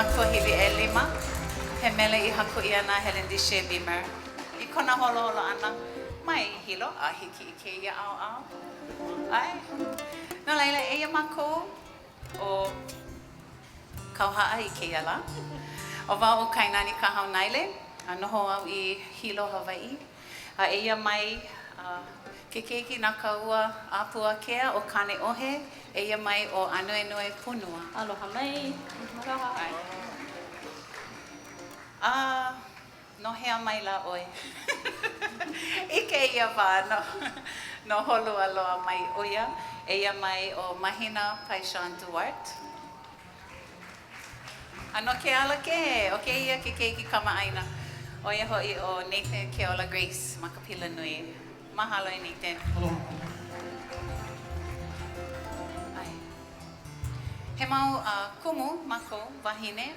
ko hivi e lima. He mele I haku I ana Helen Dishe Beamer. I kona holo holo ana. Mai hilo a hiki I ke ia au au. Ai. No laila e ia mako o kauhaa I ke ia la. O wau o kainani ka hau naile. A noho au I hilo Hawaii. A e ia mai ke keiki nā kaua apua kea o Kane Ohe. E ia mai o Anuenue Punua. Aloha mai. No hea mai la oi. I ke ia wā no holo aloha mai oia. E ia mai o Mahina Paishan Duarte. Ano ke ala ke, o ke ia ke keiki kamaaina. O ia hoi o Nathan Keola Grace, Makapila Nui. Mahalo I Nathan. Ai. He mau kumu mako wahine.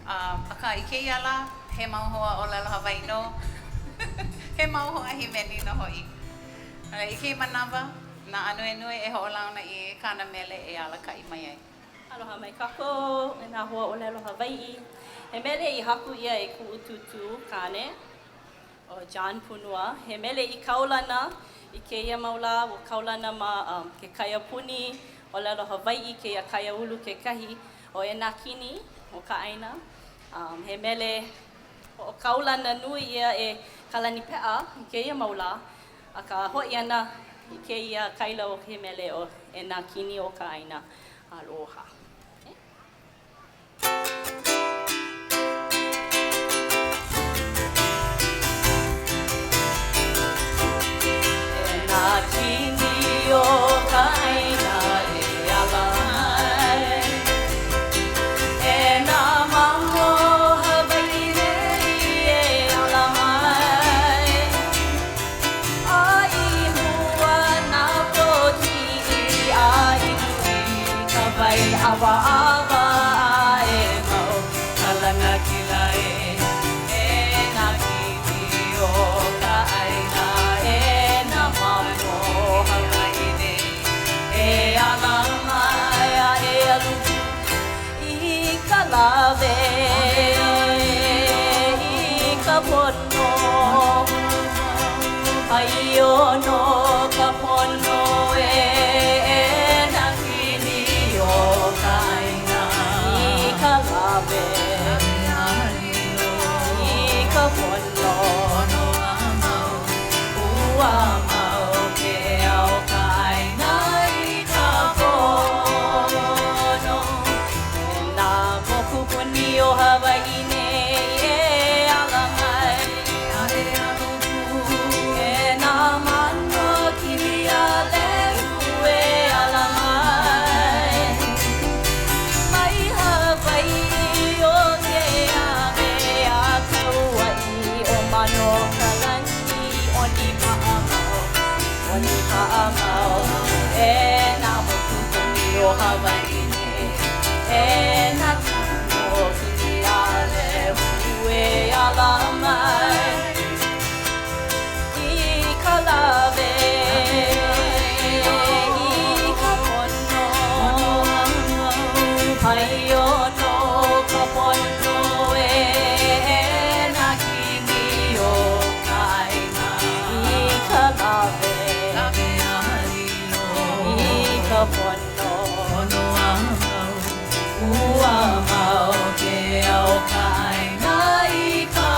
Aka I ke ia la, he mau hoa o lalo Hawaii no. He mau hoa himeni no hoi. I ke manawa, na Anuenue e ho'olauna I kana mele e ala ka I mai ai. Aloha mai kako, e nā hoa o lelo Hawaii. He mele I haku ia e ku'ututu Kane o John Punua. He mele I kaulana, I ke ia maula o kaulana ma ke kaya puni o lelo Hawaii, ke ia kaya ulu ke kahi o e nā kini o ka aina. He mele o kaulana nui ia e kalani pe'a I ke ia maula. A ka hoi ana I ke ia kaila o he mele o e nā kini o ka aina. Aloha. Kini o ka aina e ala mai. E nā mango Hawaii nei e ala mai. A I hua nā poti a I nui ka wai awa awa a e mau kalanga kila e. E nā kini o ka aina e nā mango Hawaii nei e ala mai a e aluku I ka lawe I ka pono ai ono ka pono e nā kini o ka aina I ka lawe I ka pono ua mau ke au ka aina I ka pono e nā moku puni o Hawaii nei e ala mai a e aluku e nā mano kiri a lehu e ala mai mai Hawaii o ke ame a kauai o mano kalani o ni paamau e nā moku puni o Hawaii nei e nā kuno kini a lehu e ala mai I ka lawe I ka pono ai ono ka pono e nā kini o ka aina I ka lawe I ka pono ua mau ke au ka aina I ka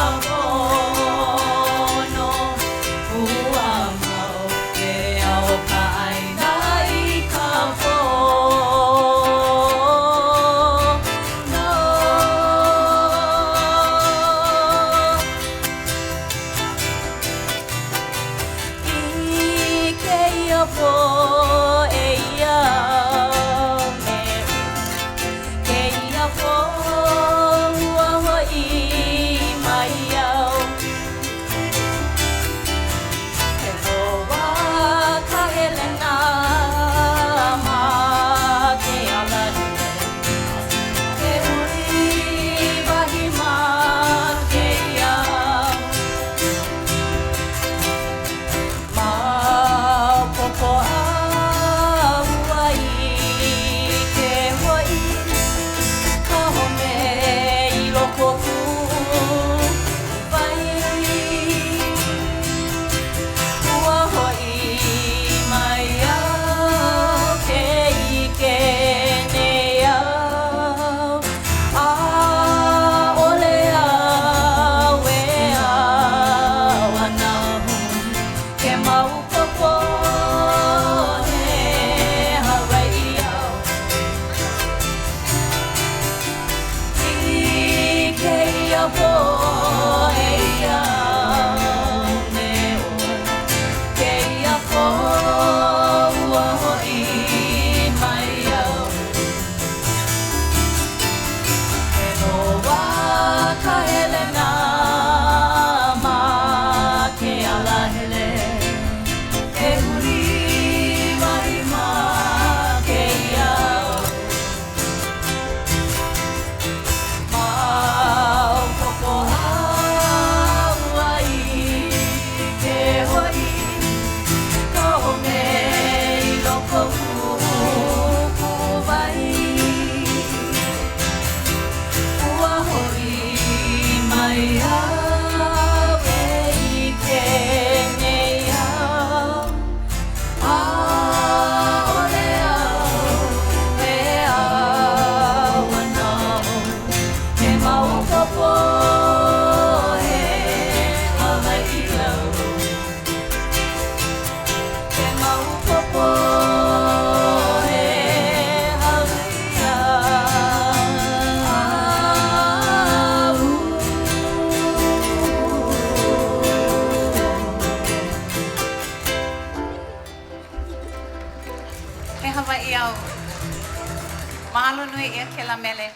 Mahalo nui ia ke la mele.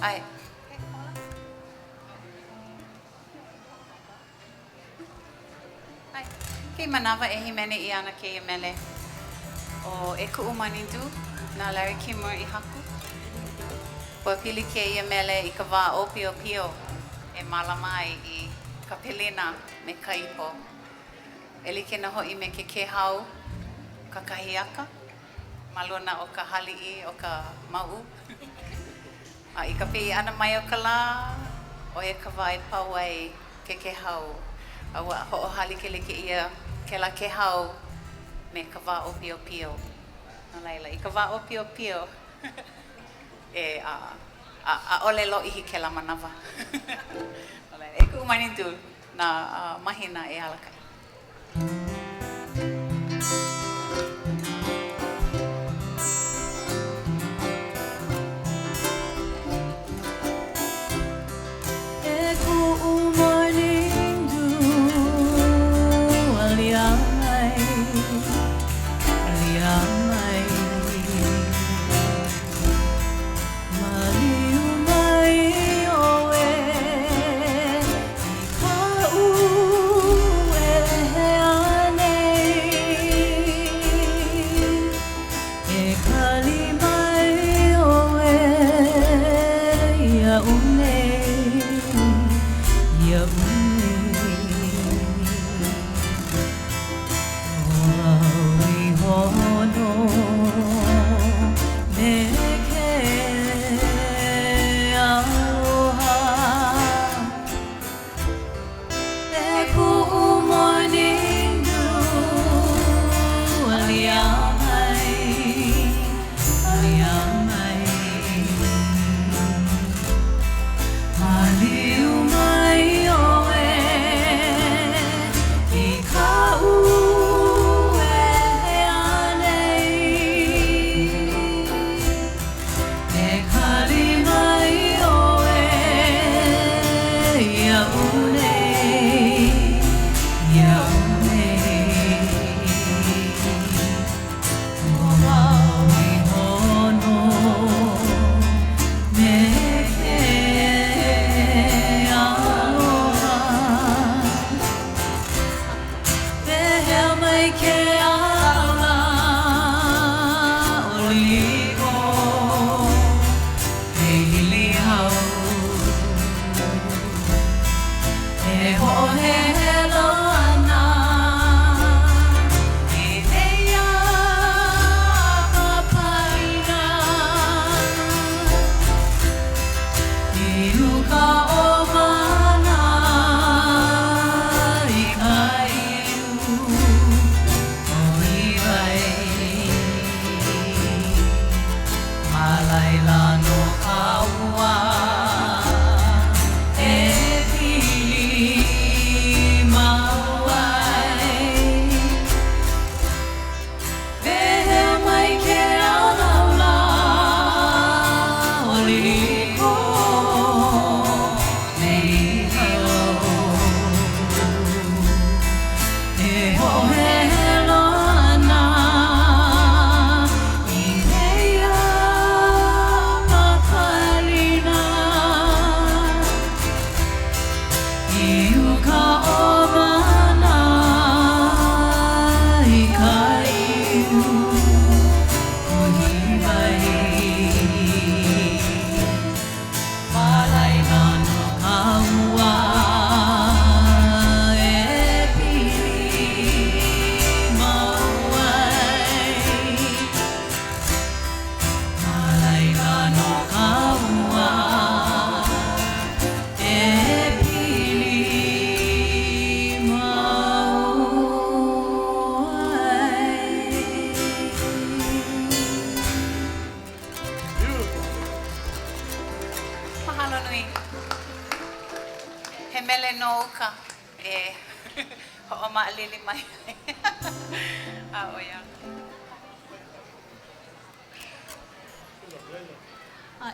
Ai. Ai. Ke manawa e himene I ana ke mele. O e ku'u manitu na Larry Kimmer I haku. Pua pili ke ia mele I ka wā o pio pio e malama ai I ka pilina me ka ipo. E like na ho'i me ke hau ka kahiaka. Maluna o ka hali'i o ka mau. I ka pi'i ana mai o ka la, o e ka wai pau ai ke hau. Aua ho'ohali ke like ia ke la ke hau me ka wā o pio pio. No laila, I ka wā o pio pio e a ole lo ihi ke la manawa. No laila, e ku'u manitu na mahina e alakai.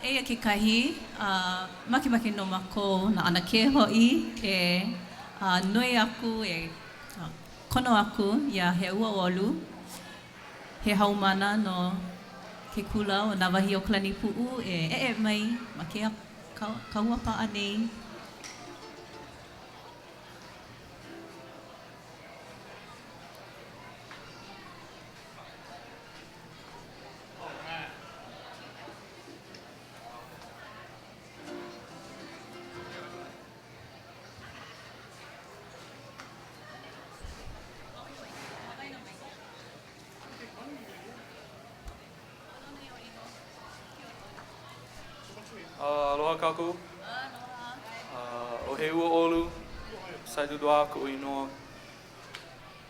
Eia ke kahi, makimaki no mako na ana ke ho'i e Nui aku kono aku ia he ua olu. He haumana no ke kula o nā wahi o Klani Pu'u e mai ma ke kaua pa'a nei. Aloha kākou. O he ua olu, saidudua ko inoa.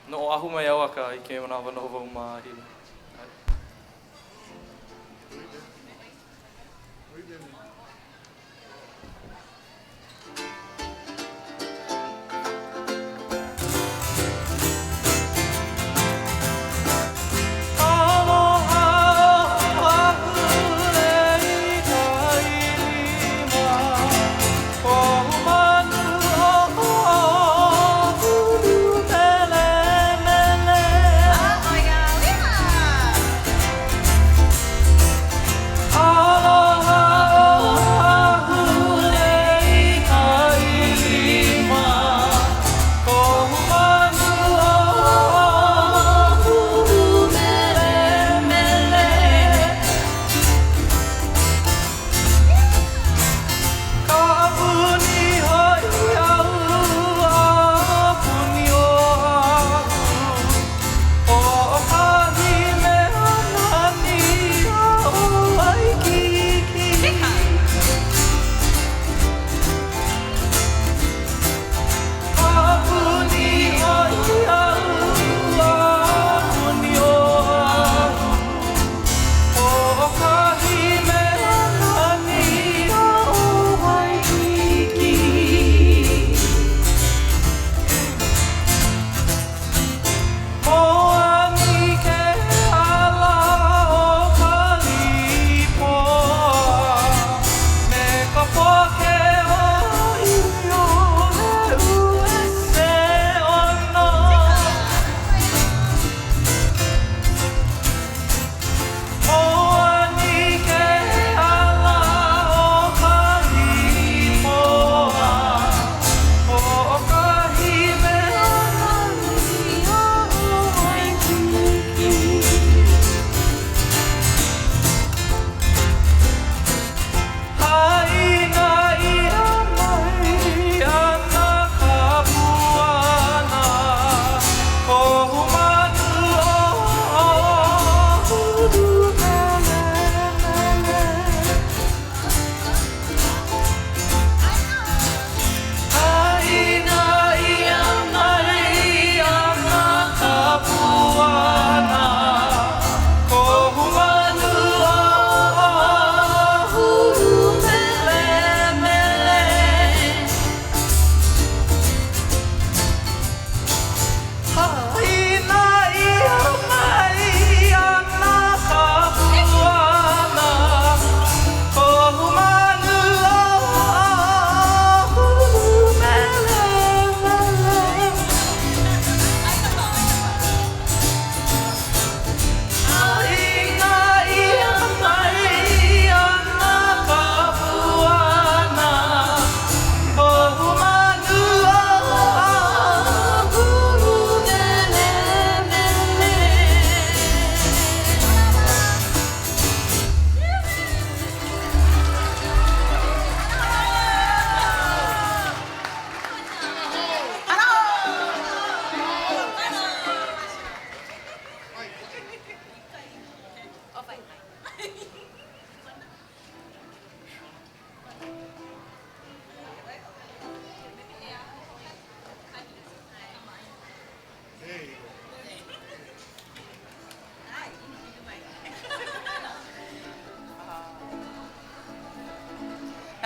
No o ahu mai au aka I ke manawa no wau ma hili.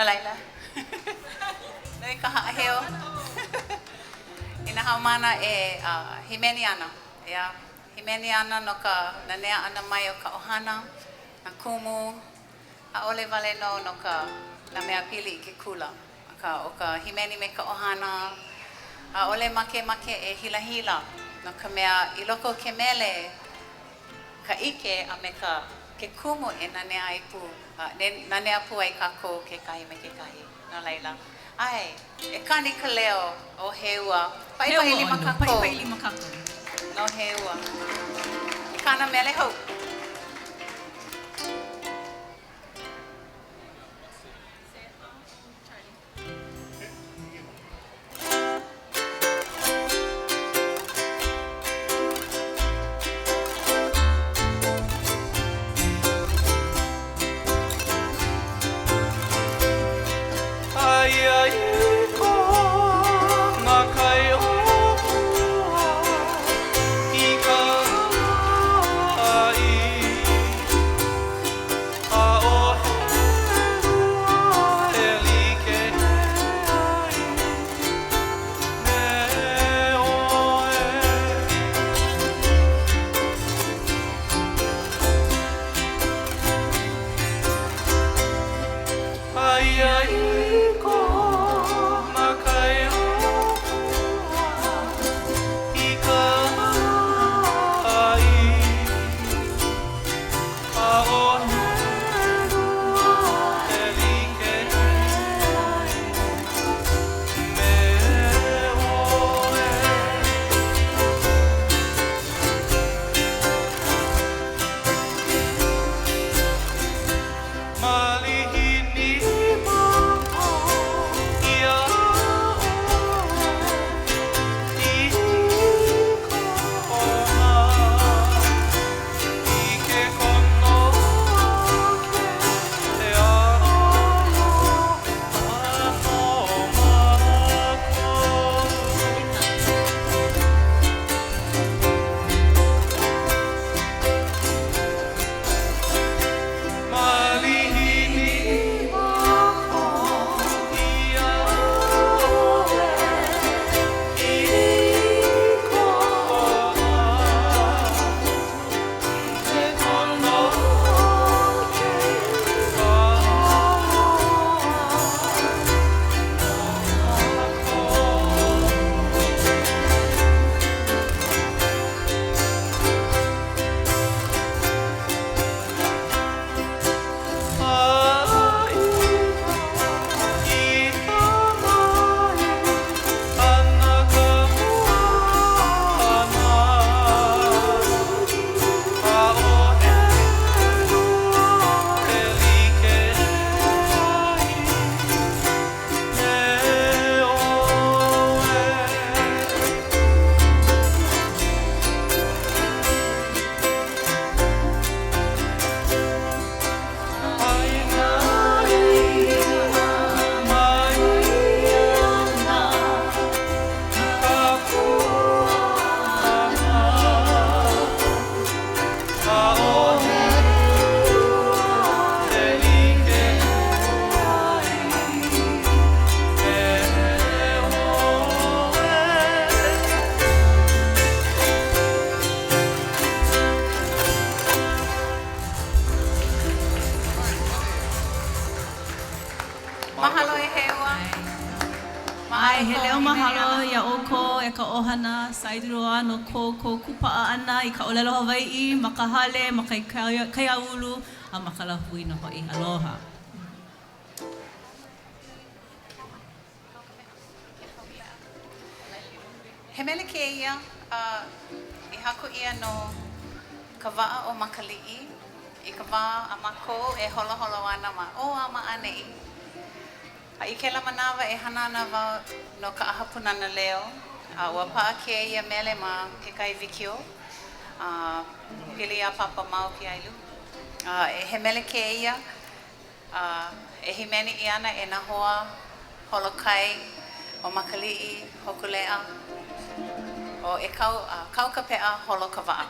Laila. Nei ka heo. Ina haumana himeni ana. Ya, himeni ana no ka nanea ana mai o ka ohana, na kumu, a ole vale no ka na mea pili I ke kula. O ka himeni me ka ohana, A ole make e hila hila. No ka mea I loko ke mele ka ike a me ke kumu e nane ai pu. Nane apu ai kako ke kahi me ke kahi. No laila. Ai, e kani ka leo o he ua. Pai lima kako. Pai lima kako. No he ua. E kana mele hau. Mahalo e hewa. Ai, he leo mahalo ia oko e ka ohana saiduroa no ko kupa'a ana I ka olelo Hawaii, makahale, makai kaiaulu, a makalahui no hoi. Aloha. He mele ke ia, I haku ia no ka wa'a o makali'i. I ka wa'a a mako e holo ana ma o ama anei. A I ke la manawa e hanana wau no ka ahapunana leo. Ua pa'a ke ia mele ma ke kai vikio. Pili a papa mau ki ailu. He mele ke ia, e himeni I ana e na hoa holokai o makali'i hokulea. O e kau ka pe'a holo ka wa'a.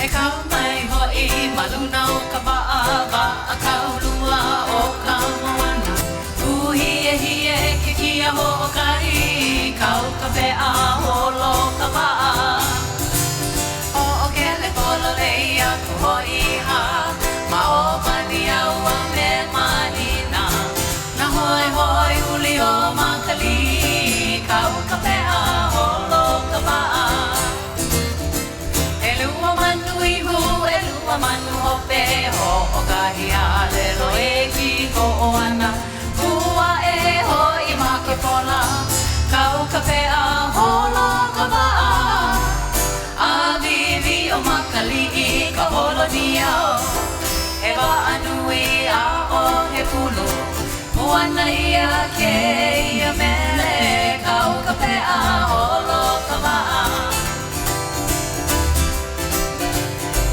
E kau mai ho'i maluna o ka wa'a wa'a kau lua o ka moana. Hie ke kia ho'okahi kau ka pe'a holo ka lelo e ki ko o ana Ua e ho I ma ke pola Kau ka pea holo ka waa A vivi o makali I ka holo ni au He wa anui a o he pulu Moana ia ke ia mele Kau ka pea holo ka waa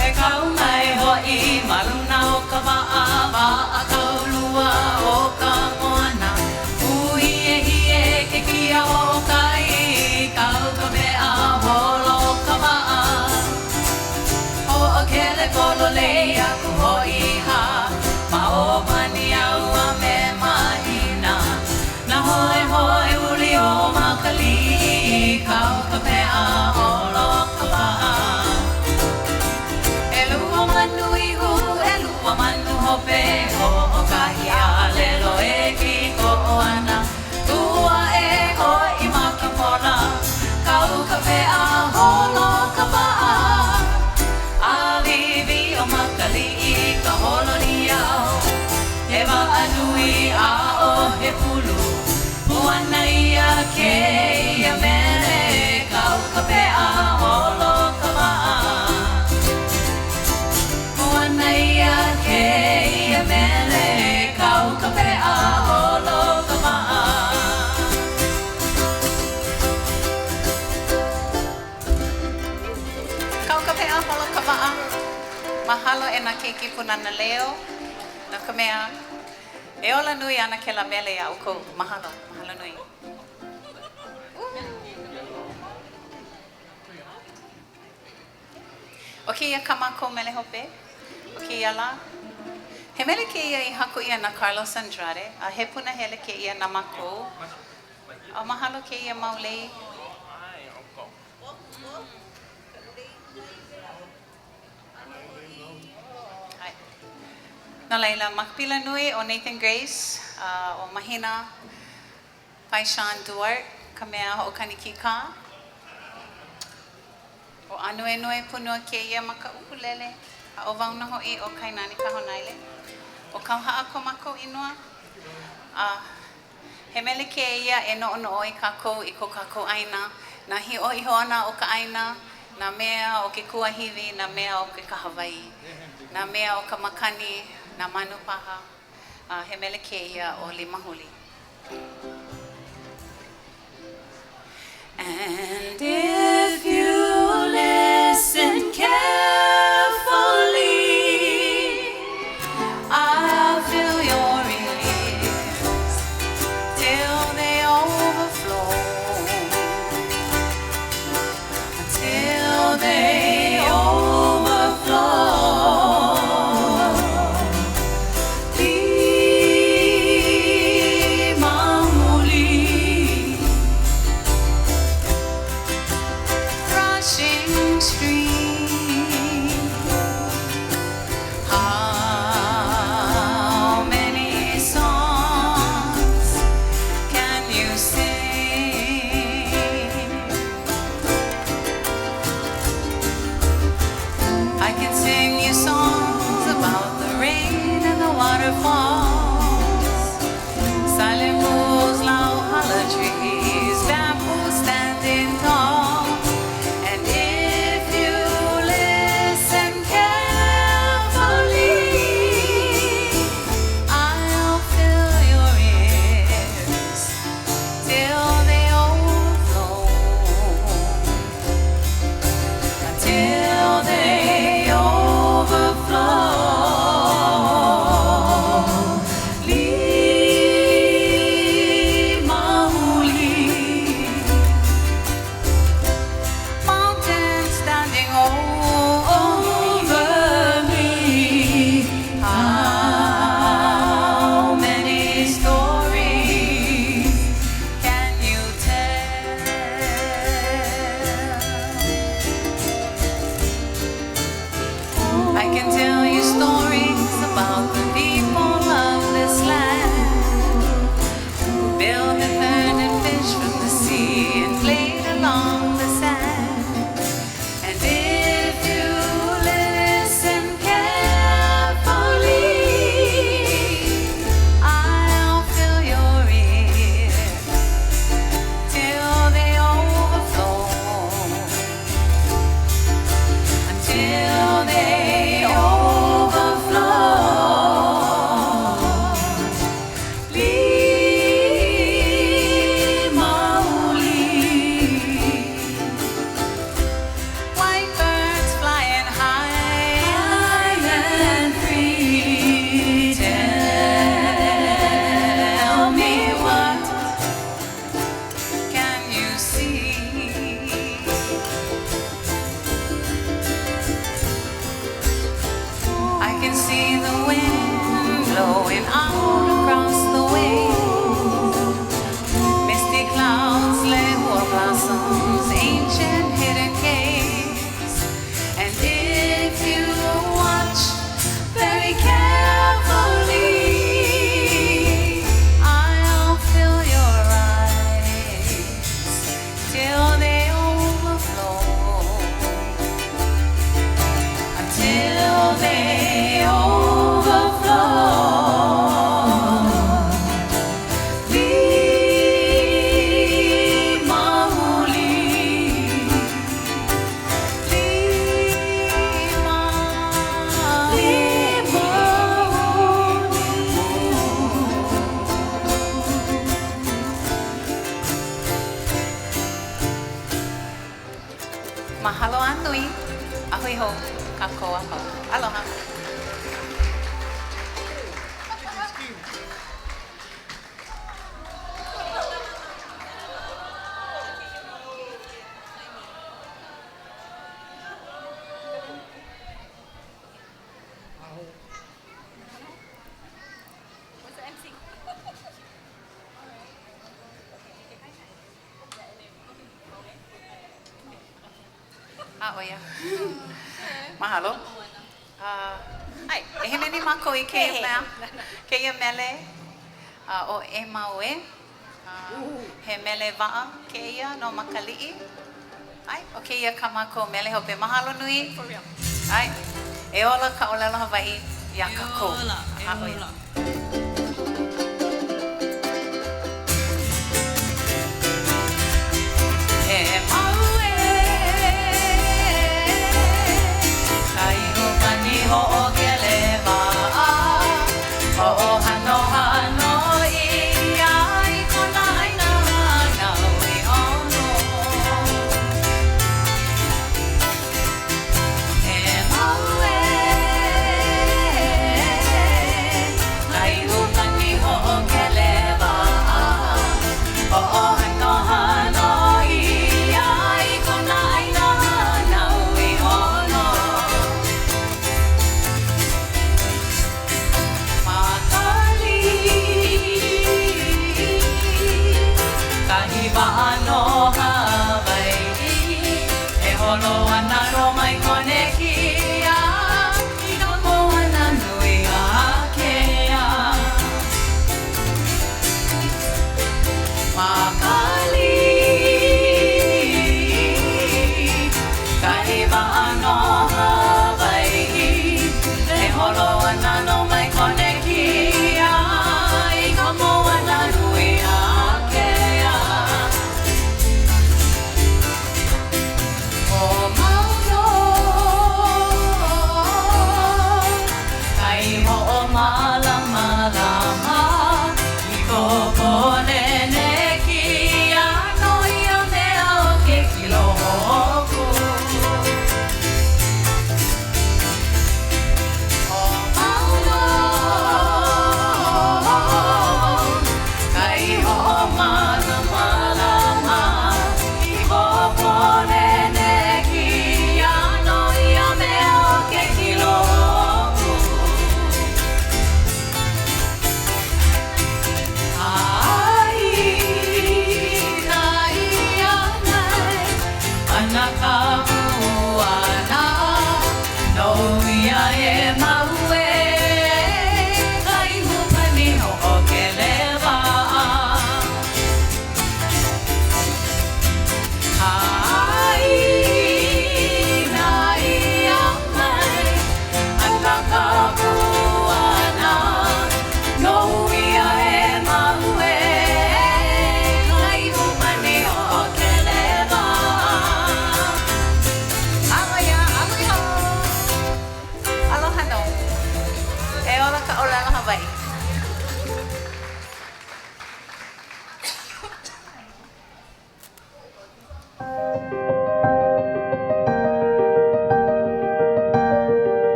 He kau mai hoi maluna o ka waa Waa kau lua o ka moana Ui e hie ke kia o kai Kau ka mea holo ka waa O o kele kolo lei aku hoi ha Ma o mani au a me mahina Na hoi hoi uli o makali Kau ka mea holo ka waa Manu ihu, elua manu hope Ho o kahi a lelo e ki ko o ana Ua e ho I maki pona Kau ka pea holo ka waa A vivi o makali I ka holo ni au He wa anui a o he pulu Moana ia ke ia mele Kau ka pea holo ka waa Ia ke ia mele kau ka pea holo ka waa Kau ka pea holo ka waa Mahalo e na keiki punana leo Na ka mea E ola nui ana ke la mele a uko Mahalo, mahalo nui O kia kamako mele hope O ke ia la. He mele ke ia I haku ia na Carlos Andrade. A he puna hele ke ia na mako. A mahalo ke ia maulei. Hai. No leila, makpila nui o Nathan Grace. O Mahina. Pai Sean Duarte. Ka mea o kaniki ka. O anu e nui punua ke ia maka ukulele. A o wauna hoi o kainani kahonaile. O kauhaa ko mako inua. He mele ke ia e no o I kako I ko kako aina. Na hi o iho ana o ka aina. Na mea o ke kuahiwi. Na mea o ke kahawai. Na mea o ka makani. Na manu paha. He mele ke ia o limahuli. And if you listen carefully, I'll fill your ears till they overflow, till they overflow. Rushing stream, how many songs can you sing? I can sing you songs about the rain and the waterfalls, silent pools, loud holler trees, bamboo standing tall. Till they overflow. blowing out across the way. Misty clouds, leghorn blossoms, ancient hidden caves. And if you watch very carefully, I'll fill your eyes till they overflow, until they overflow. Mahalo anui, ahui ho, kakoa ho. Aloha. Oya. Mahalo. Ai, e hele ni mako I ke mea. Ke ia mele o e maue. He mele waa ke ia no makali'i. Ai, o ke ia kamako mele hope mahalo nui. Ai, e ola ka olelo Hawaii ia kako. Oya.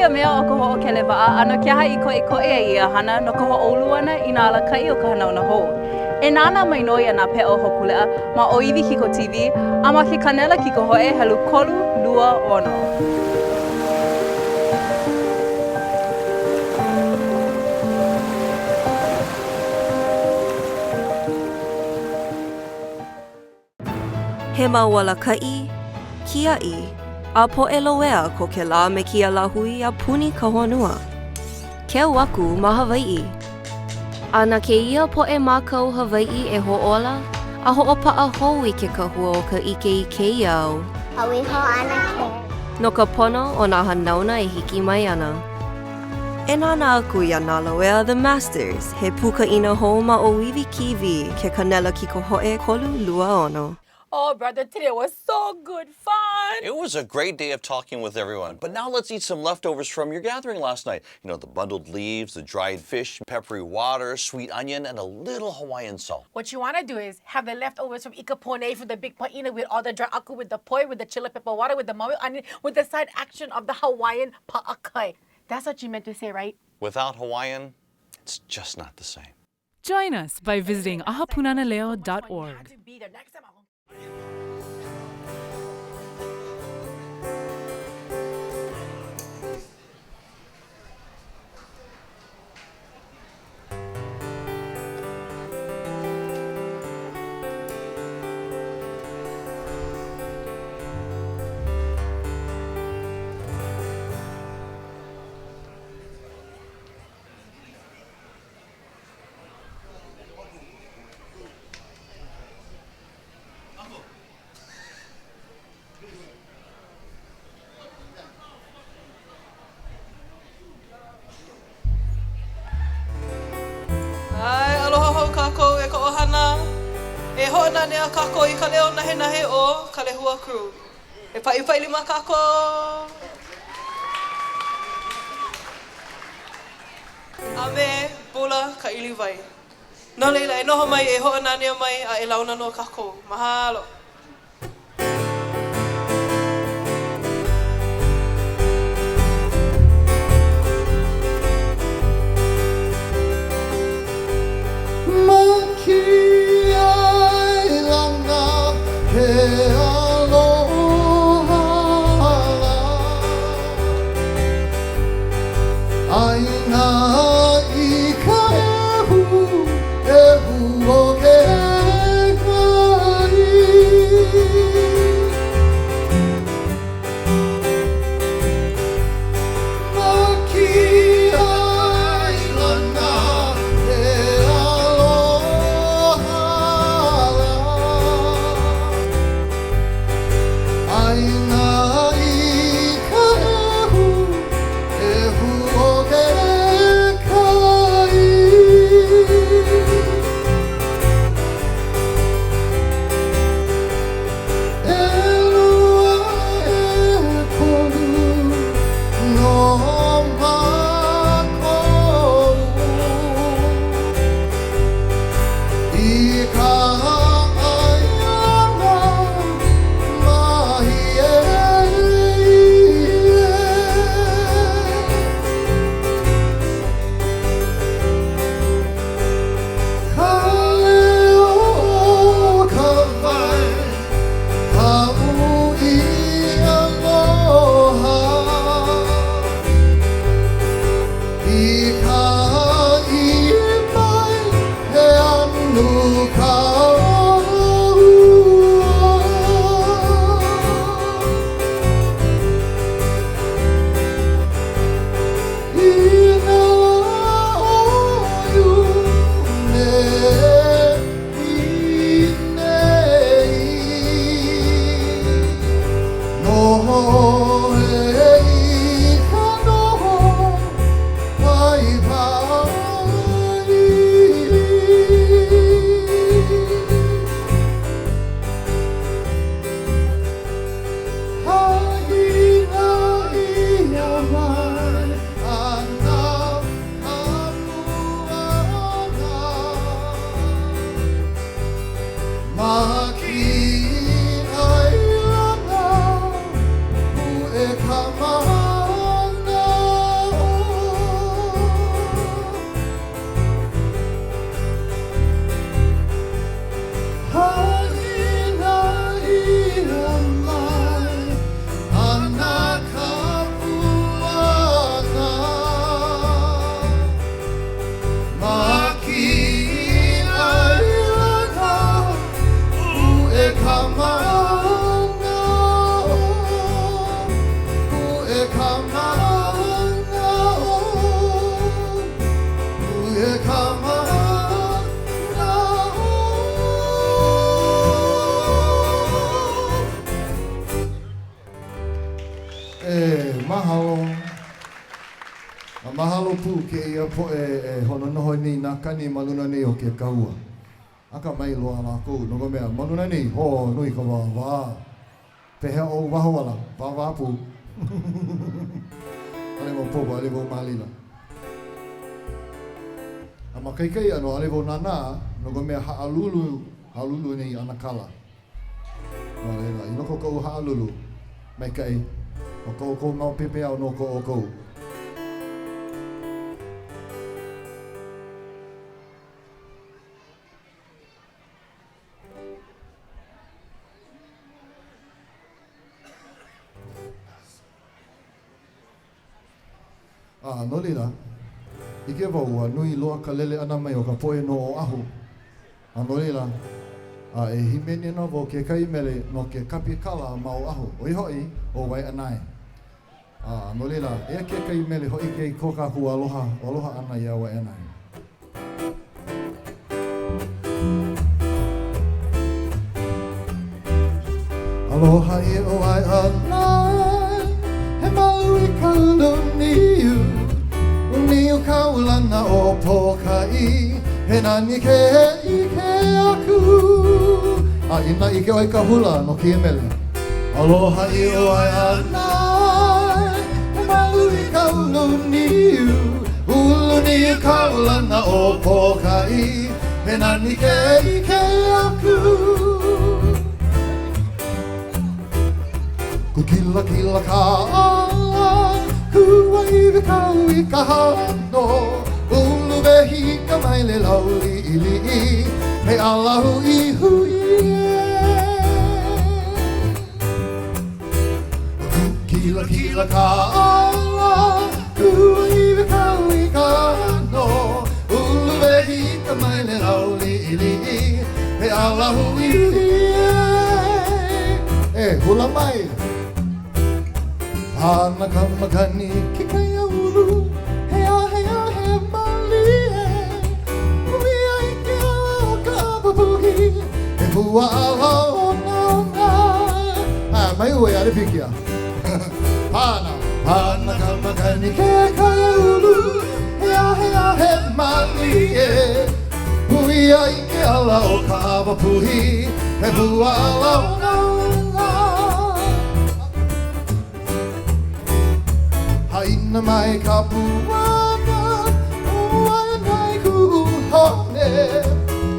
ia mea o ka ho'okele wa'a ano ke ha'i ko'e e ia hana no ka ho'oulu ana I nā alakai o ka hanauna hou. E nāna mai noi ana pe o hokule'a ma o Iwi Kiko TV a ma ke kanela Kiko Ho'e helu kolu lua ono. He mawala kai, kiai, a po'eloea ko ke la me kia lahui a puni ka honua. Keu aku ma Hawaii. A na ke ia po'e mākau Hawaii e ho'ola, a ho'opa'a hou I ke kahua o ka ike I ke iau. Hawiho ana ke. No ka pono o nā hanauna e hiki mai ana. E nāna aku ia nāloea The Masters, he pukaina hou ma o Wiwi Kiwi ke kanela ki ko ho'e kolu lua ono. Oh, brother, today was so good fun. It was a great day of talking with everyone. But now let's eat some leftovers from your gathering last night. You know, the bundled leaves, the dried fish, peppery water, sweet onion, and a little Hawaiian salt. What you want to do is have the leftovers from Ikapone, from the big paina with all the dry aku, with the poi, with the chili pepper water, with the maui onion, with the side action of the Hawaiian pa'akai. That's what you meant to say, right? Without Hawaiian, it's just not the same. Join us by visiting ahapunanaleo.org. To be there next time. Ai, aloha hou kākou e ka ohana. E ho'ona nea kākou I ka leo nahe o ka lehua crew. E pai lima kākou. A me, bula ka iliwai. No leila, e noho mai e ho'ona nea mai a e launa no kākou. Mahalo. Aina I ka ehu o ke kai e kama na mahalo. Mahalo pu ke ia po hono noho ni na kani maluna ni o ke kaua. Aka mai loa la ko no go mea maluna ni ho nui ka wa. Pehe o waho wala pa wa pu. Ale mo po ale mo malila. Ama kai kai ano ale mo nana no go mea halulu ni anakala. Ale la ino ko halulu. Mai kai o ko mau pepe au no ko o ko. Noli la, ike wau nui loa ka lele ana mai o ka poe no o ahu. Noli la, e himeni na vo ke kai mele no ke kapi kala ma o ahu. Oi hoi o wai anai. Noli la, e ke kai mele hoi ke koka ku aloha ana ia wai anai. Aloha i o ai anai, he malu i kaulu niu. Niu kaulana o pokai, he nani ke ike aku. Ina ike oi ka hula no ki mele. Aloha i o ai anai, he malu i kaulu niu. Ulu niu kaulana o pokai, he nani ke ike aku. Ku kila kila ka ala, ku waiwe kau I ka hano. Ulu behi ka mai le lauli ili I, he alahu I hui Ku kila kila ka ala, ku waiwe kau I ka hano. Ulu behi ka mai le lauli ili I, he alahu I hui hula mai. Hana kamakani ki kaya ulu, hea he mali Ui ai ke ala o ka apapuhi, he hua ala o nana. Mai ue are pikia. Hana kamakani ki kaya ulu, hea he mali Ui ai ke ala o ka apapuhi, he hua ala o nana. Haina mai ka puana, ua nai ku hone.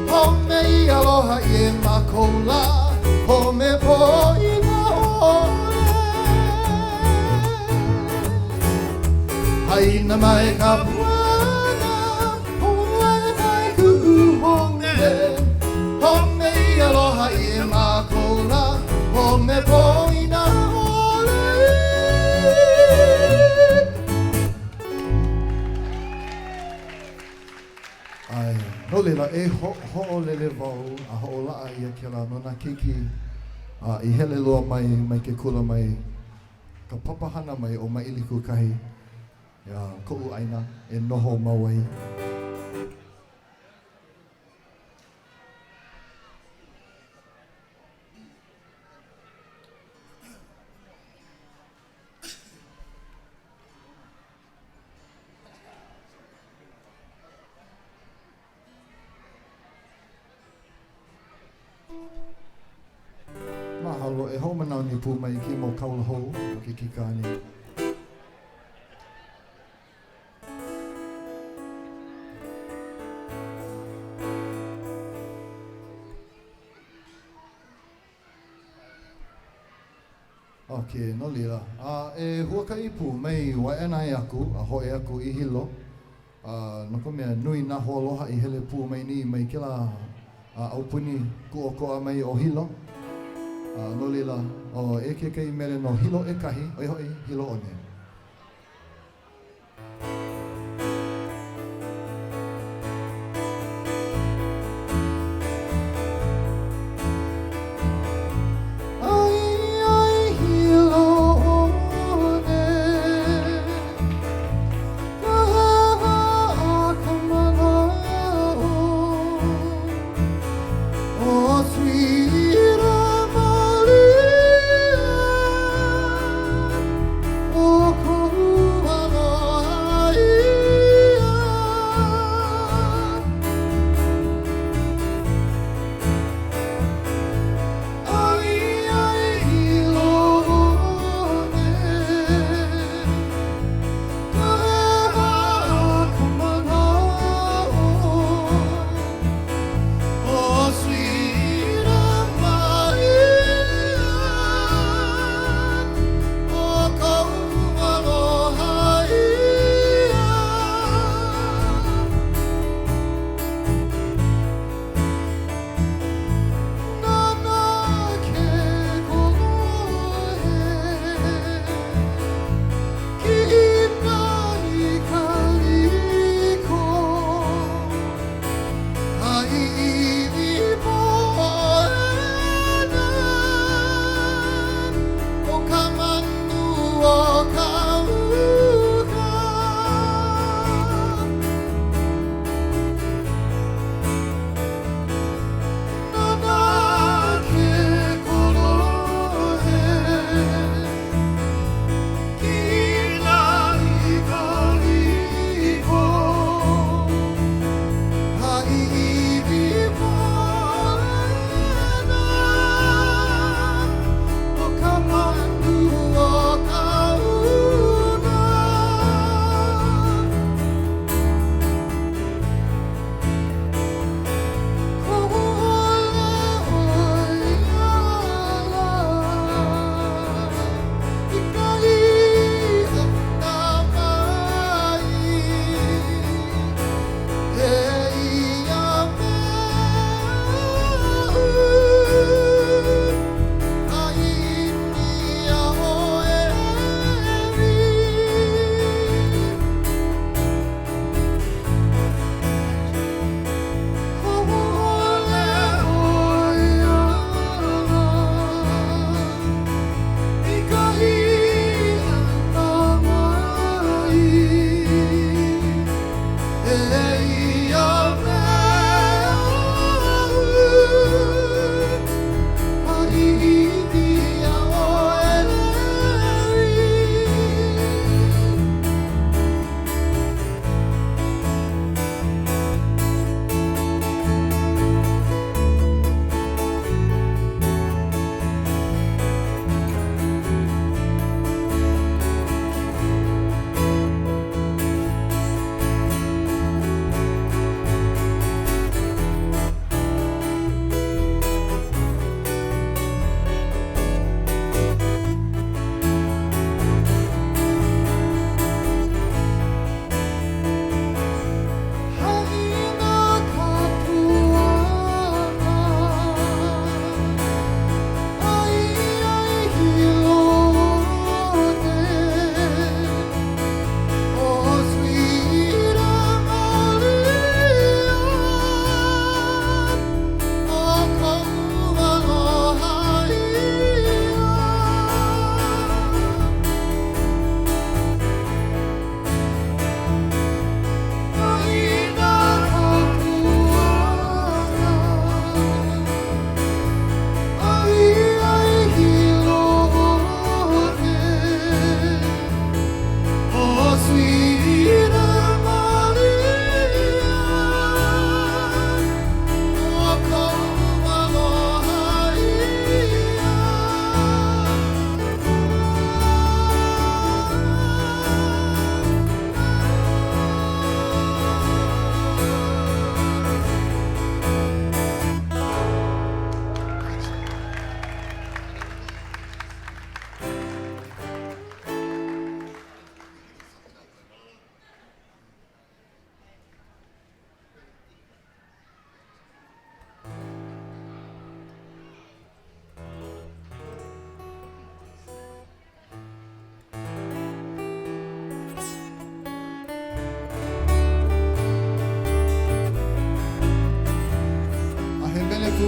Hone I aloha I e makola, home po I na hone. Haina mai ka puana, ua nai ku hone. Hone I aloha I e makola, home po I na hone. No lela e ho lele wau a ho laa ia ke la nona kiki I hele loa mai ke kula mai ka papahana mai o mai iliku kahi ko u aina e noho mawai. Mahalo e ho manau ni pu mai ki mo kaula ho o ke kikani. Okay, no lira. E huakai pu mai wai anai aku, a hoe aku I hilo. No ko mea nui na ho aloha I hele pu mai ni mai ke la aupuni ku o koa mai o hilo. No lila, o e ke kei mele no hilo e kahi, oi hoi hilo one. Hilo one.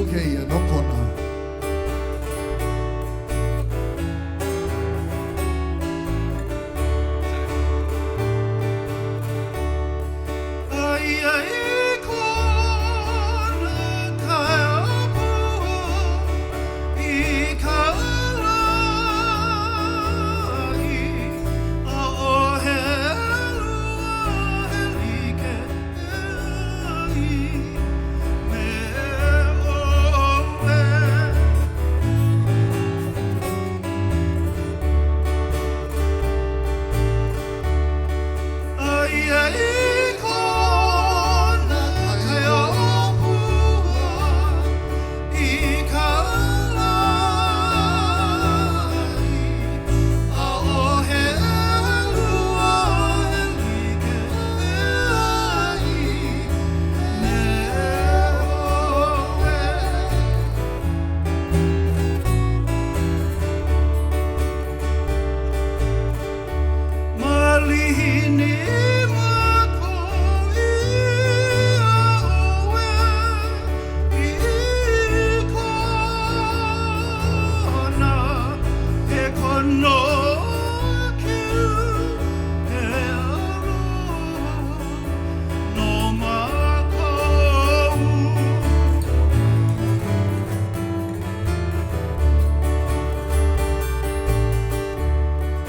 ke ia no kona. Ai ai kona kai apua I kalai a o he lua he like me oe. Ai ai kona kai apua I kalai a o he lua he like me oe. Malihini mako ia oe I kona e kono kiu e aloha no makou.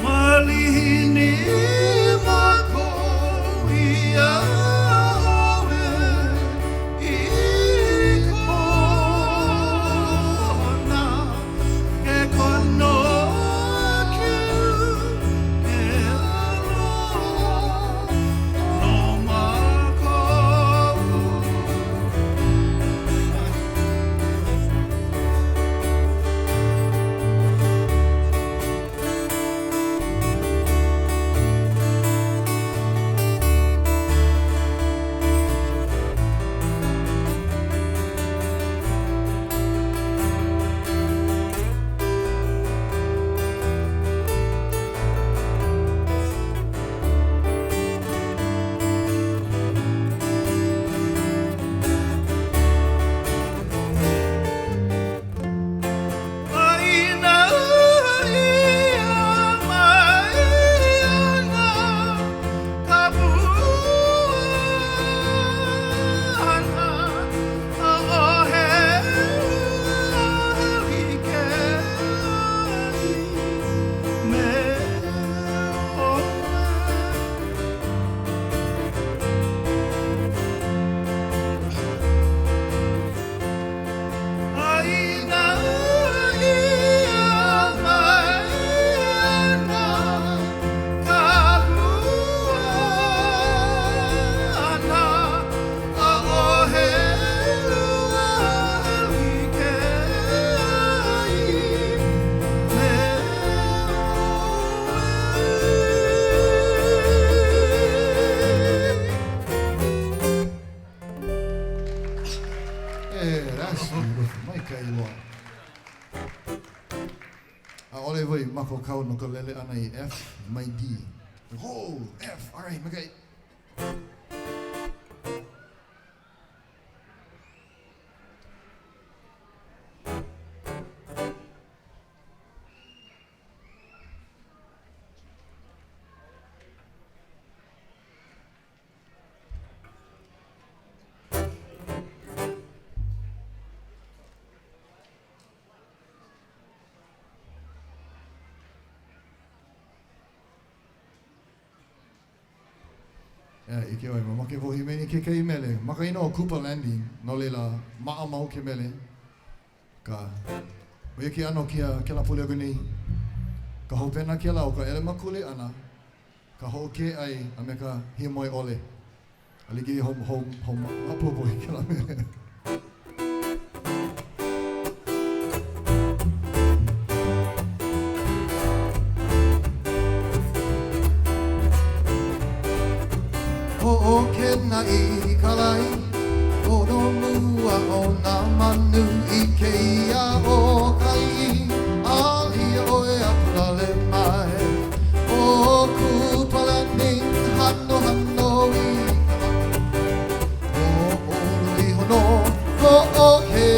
Malihini mako ia oe I kona e kono kiu e aloha no makou. Aina ia mai ana kapuana a o he like me oe. Aina ia mai ana kapuana a o he lua like me oe. That's beautiful. Mai kai loa. A ole wai mako kau no ka lele ana I F mai D. Oh, F. All right, okay. Ike oi, ma ke vohi meni ke kei mele. Maka ino o Cooper Landing, no leila maa mau ke mele. Ka, o ke ano kia ke la pule aguni. Ka hopena ke la o ka ele makule ana. Ka ho ke ai a me ka hi moi ole. Aligi hom apo boi ke la mele. O ke na I kalai o no mua o nā manu I ke ia o kai a ia o e apulale mai o Cooper Landing hano I o olu I hono o he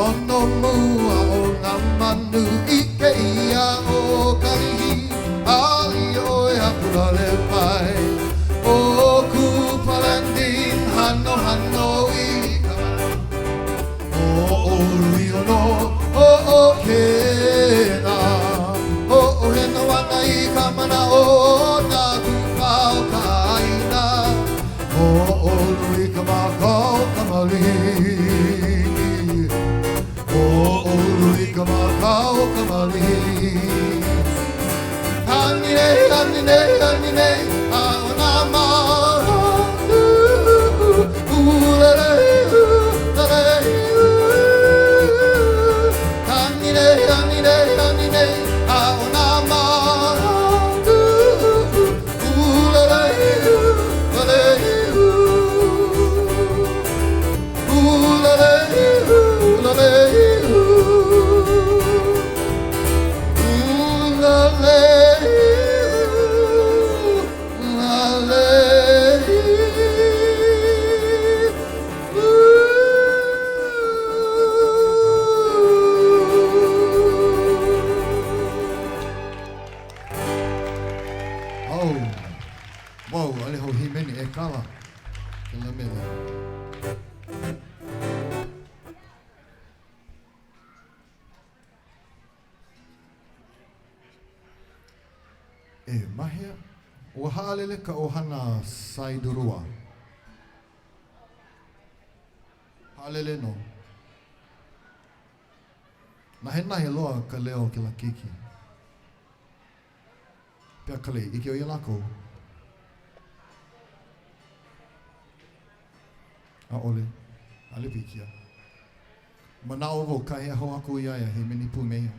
Ono mua o ngā manu I ke ia o karihi Ali o e hapura le mai O Kupalandin hano hano I O ului ono o kena O hena wana I ka mana o na kupao ka aina O ului ka makau ka malihi Ului ka makau ka malihi Hanine, hanine, hanine Aona maha Ulele, ulele Hanine, hanine, hanine Aona maha Ulele, ulele Ulele, ulele Wow, ale ho himeni e kala. Kela mele. E mahea, o haalele ka ohana saidurua. Haalele no. Nahe loa ka leo ke la kiki. Pea kale, ike o ia lako. A ole, ale pikia. Mana ovo ka hea ho aku iaia he meni pu mea.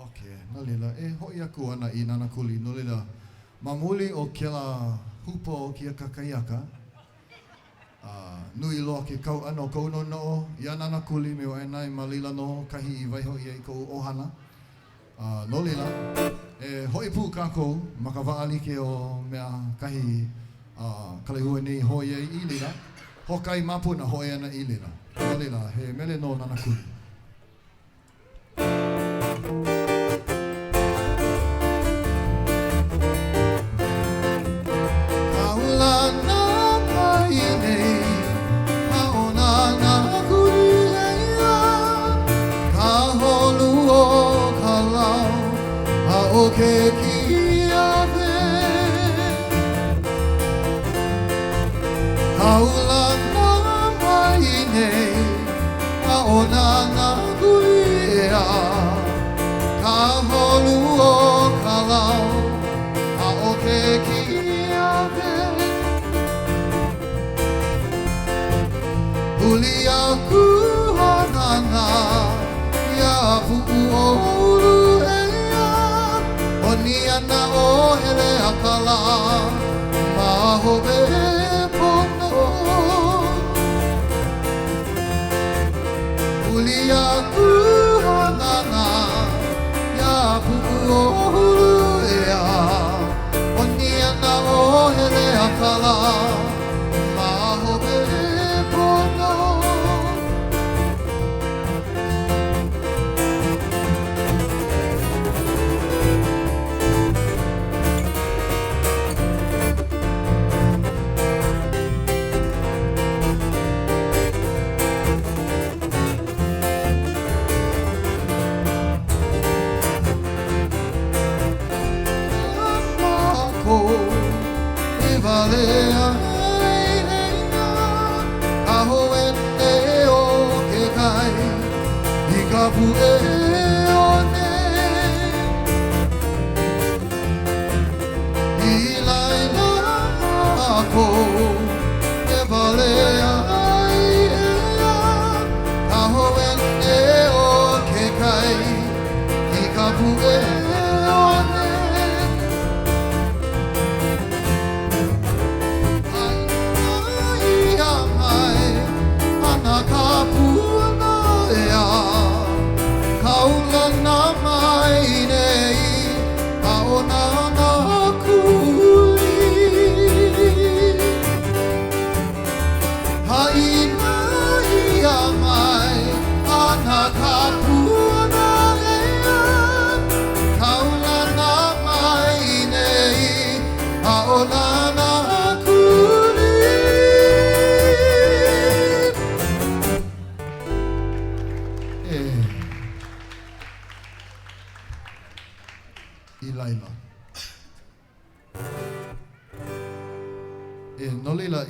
Okay, no lila. Hoi aku ana I nana kuli, no lila. Mamuli o kela hupo o kia kakaiaka. Nui loa ke kau ano kouno no, ia nana kuli me o enai malila no, kahi I waiho I ko ohana. No lila, hoi pu kako, makawaali ke o mea kahi kalehua nei hoi ai I lila. Hokai mapuna hoi ana I lila. No lila, he mele no nana kuli. ke kia ve Kaula na mai nei a ona na kuia Ka holu o ka lau a o ke kia ve Huli aku hanana ia fuku o ulu Ni ana o hele akala ma hobe pono Ulia ku hanana ya puku o hulu ea Ni ana o hele akala ma hobe pono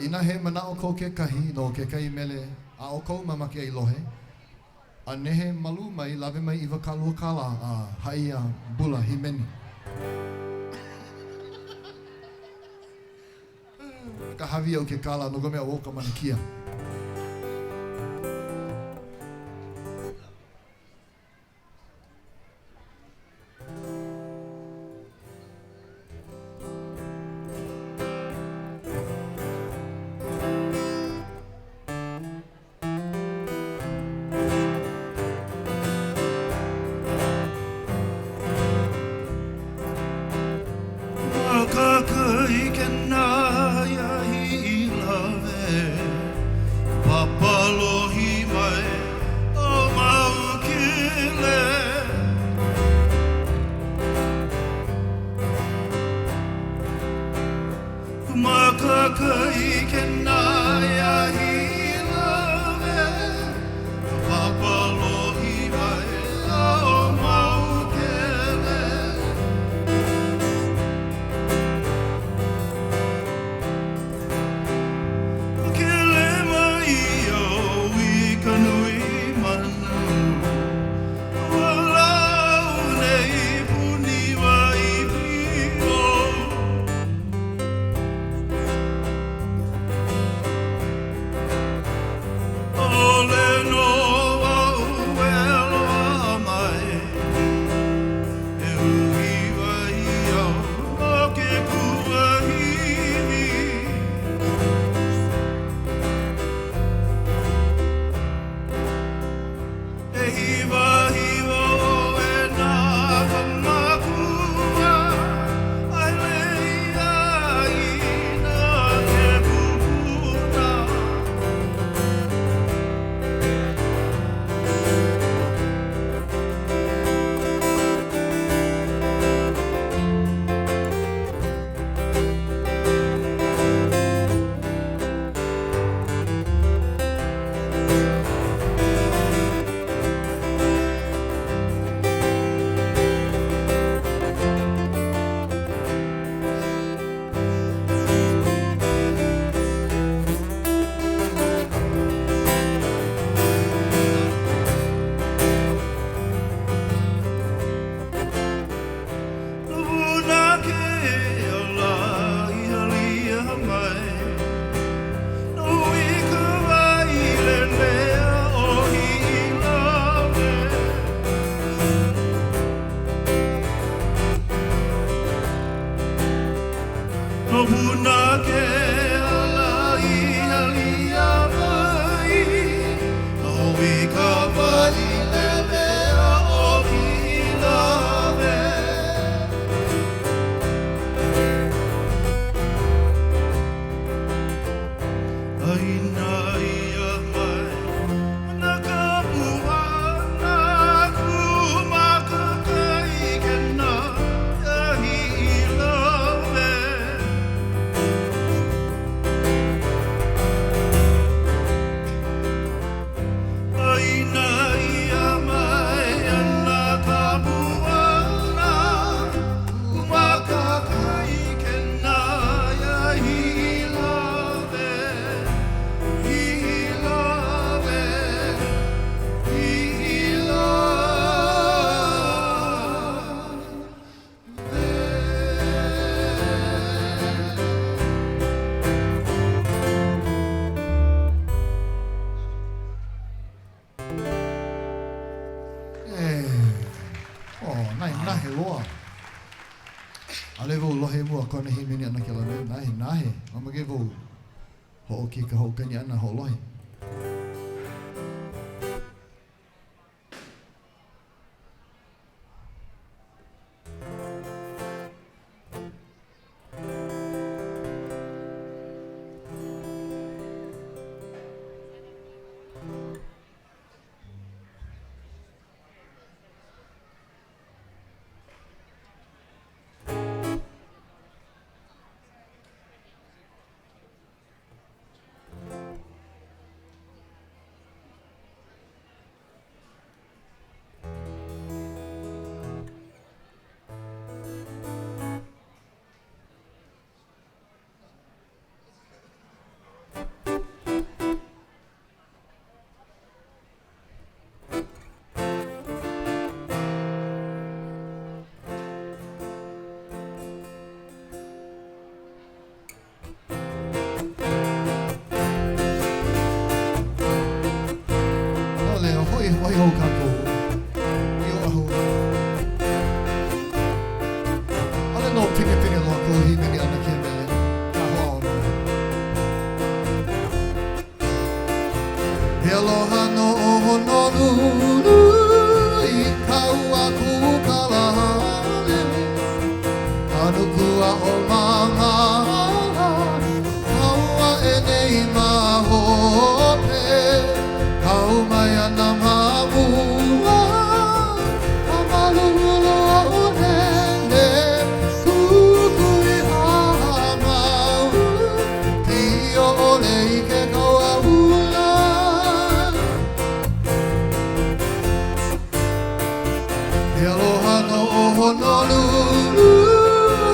Ina he mana o ko ke kahi no ke kai mele a o ko mama ke lohe a nehe malu mai lave mai iwa kalua kala a haia bula himeni ka hawi au ke kala no gomea woka manikia nai nahe loa. Ale vo lohe mua kona hi mini ana ke la nahe. Mama ke vo ho o ki ka ho kani ana ho lohe. Hoi ho kako. I o aho. Ale no pini loa ko hi mini ana ke mele. Ka hoa ono. He aloha no o honolulu I kau aku kalahale. Anukua o mama. Kaua e nei mahope. Kau mai ana mamua, amalulu o nene, kukui amau, tio ole I ke kaua ula. He aloha no o honolulu,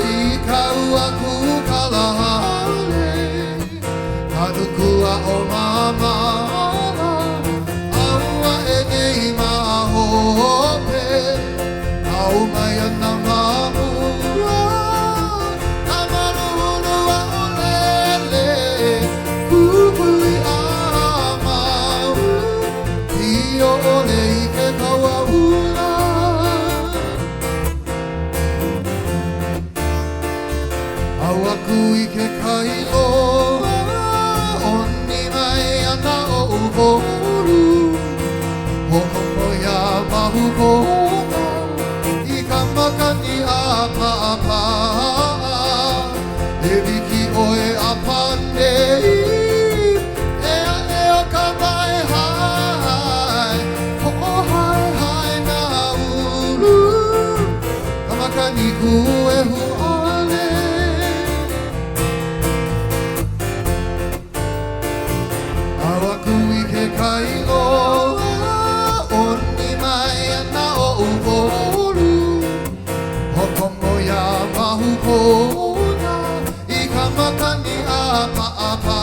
I kau aku kalahale, kanukua o mama. Au mai ana mamua, amalulu o lele, kukui amau, tio ole I ke kaua ula. Au aku I ke kailoa, oni mai ana o uhoru, ho'omo ia mahu kona, I ka makani a papa, e wiki oe a panei, ea ea ka mai hai, ho'o hai na ulu, ka makani ku e huale. Au aku I ke kailoa, oni mai ana o uhoru, hokomo ia mahu kona, I ka makani a paapa,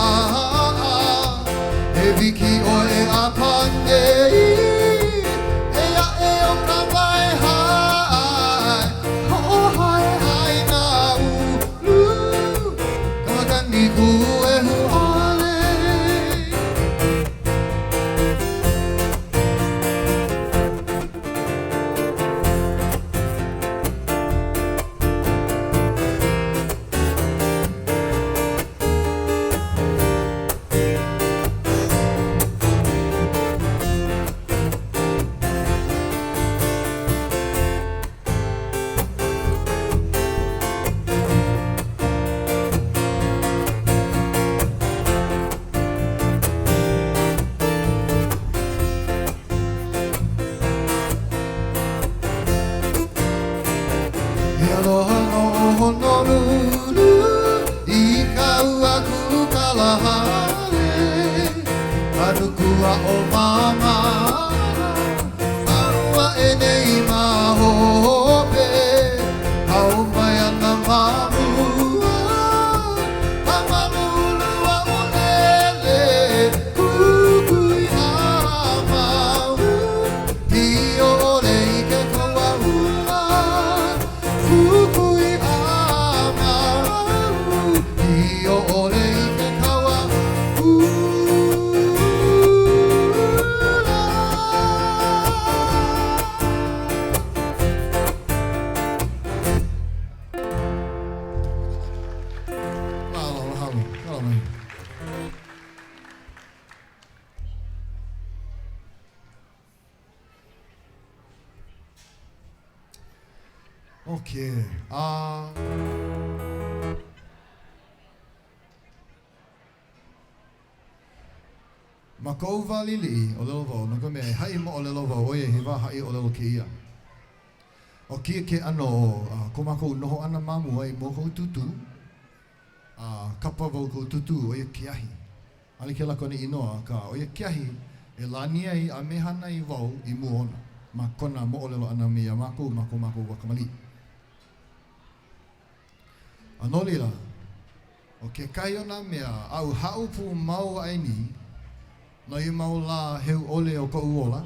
e wiki oe a panei, ea o ka mai hai, ho'o hai na ulu, ka makani ku e huale. He aloha no o honolulu, I kau aku kalahale, kanukua o mama, aua e nei mahope, kau mai ana mamua, amalulu o lele, kukui amau, tio ole I ke kaua ula. Kukui amau, tio ole I ke kaua ula. Okay. Ma kou wali li o lelo wau, naka mea hai mo o lelo wau, oie he wā hai o lelo ke ia. O kia ke ano, ko mako noho ana mamu ai mo kou tutu, kapa wau kou tutu oie ke ahi. Ali ke lako ni inoa ka oie ke ahi, e lani ai a mehana i wau i muona, ma kona mo o lelo ana mea mako wakamali. Ano lila, o ke kai ona mea au haupu mau aini, no i mau la heu ole o kou ola.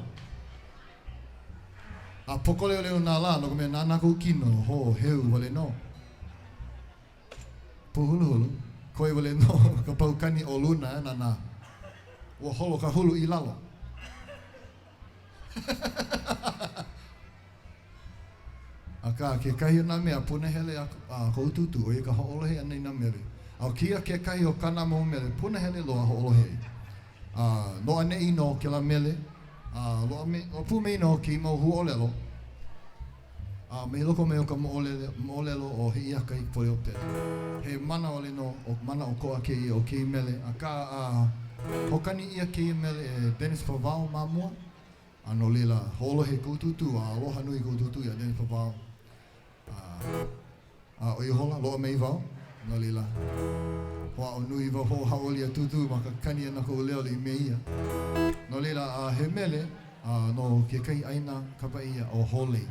A pokole ole o nā la, no ka mea nāna kou kino, ho heu wale no. Puhulu hulu, koe wale no, ka paukani o luna nana. Ua holo ka hulu i lalo. Aka ke kahi o nā mea puna hele a kou tutu o i ka ho'olohe anei nā mere. Au kia ke kahi o kana mau mere, puna hele loa ho'olohe. Loa nei no ke la mele, loa pu mei no ki mau hu olelo. Me loko me o ka mo olelo o he iaka i poi o te. He mana ole no, o mana o koa ke i o ke i mele. A ka hokani ia ke i mele e Dennis Pavao mamua. Ano lila holo he koututu, aloha nui koututu ia Dennis Pavao. O i hola, loa mei vau, no lila. Hoa o nui wa ho haoli a tutu ma ka kani ana ko leo li meia. No lila he mele no ke kai aina kapa ia o hole.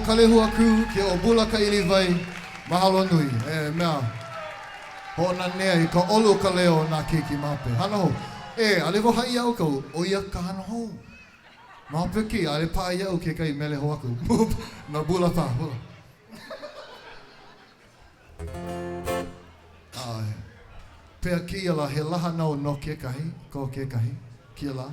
kalehua ku, ke o bula ka ili vai, mahalo nui, mea. Hona nea I ka olu ka leo nā keiki mape. Hana ho. Ale wo hai au kau, o ia ka hana ho. Mape ki, ale pā iau ke kai mele ho aku. Na bula pā, bula. Pea ki ala he laha nau no ke kahi, ko ke kahi, ki ala.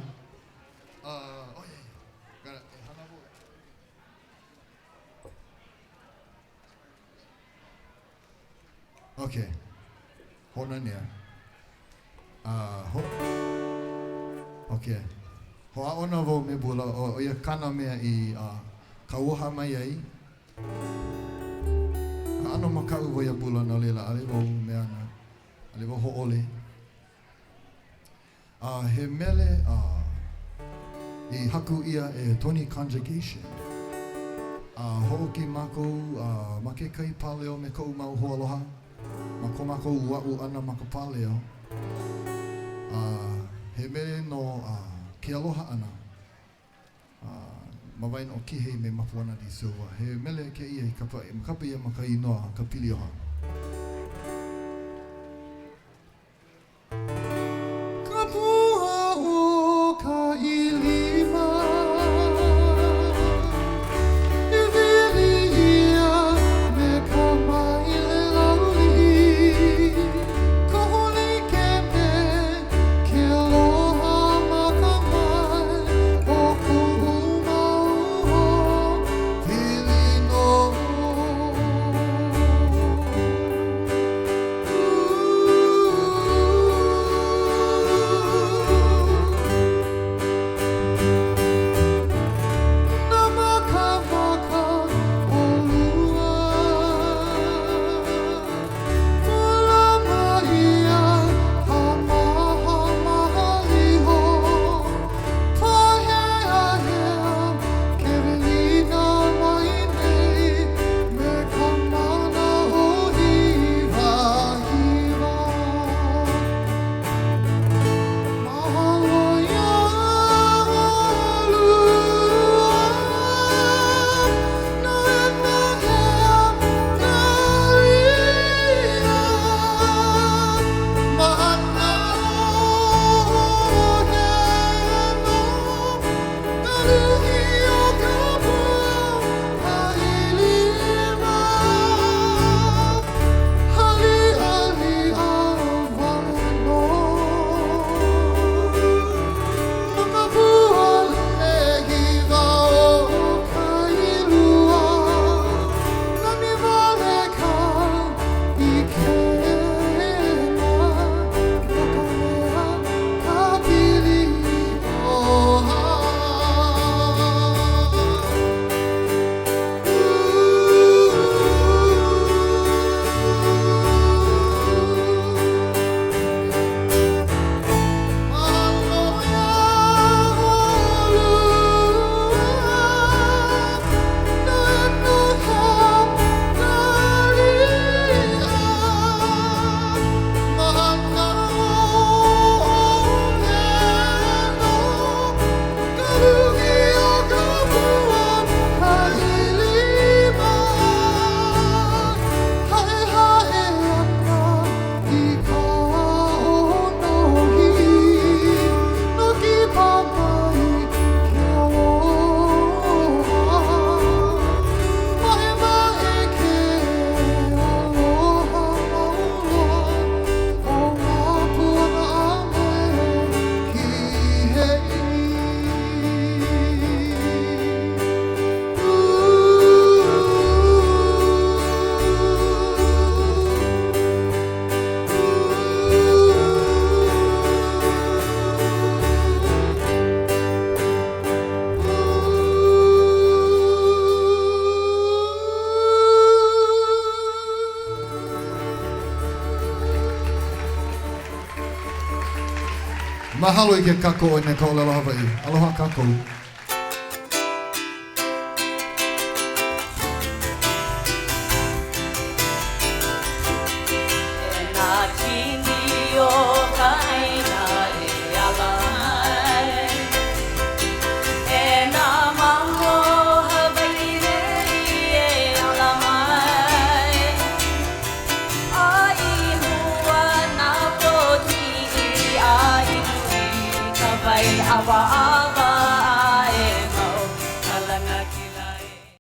Okay. Hona nea. Okay. Ho a ona vo me bula o ia kana mea I ka uha mai ai. Ano makau vo ia bula na lela ale vo mea na. Ale vo ho ole. He mele I haku ia Tony conjugation. Hoki mako make kai paleo me kou mau ho aloha. Mako mako uau ana maka paleo. He mele no ke aloha ana. Mawain o kihe me mapuana di silva. He mele ke ia I kapa ia maka inoa ka pili oha. Kapua o ka ilima. Mahalo I ke kako I me ka olelo Hawaii. Aloha kako. E nā maho Hawaii rei Ai ava ava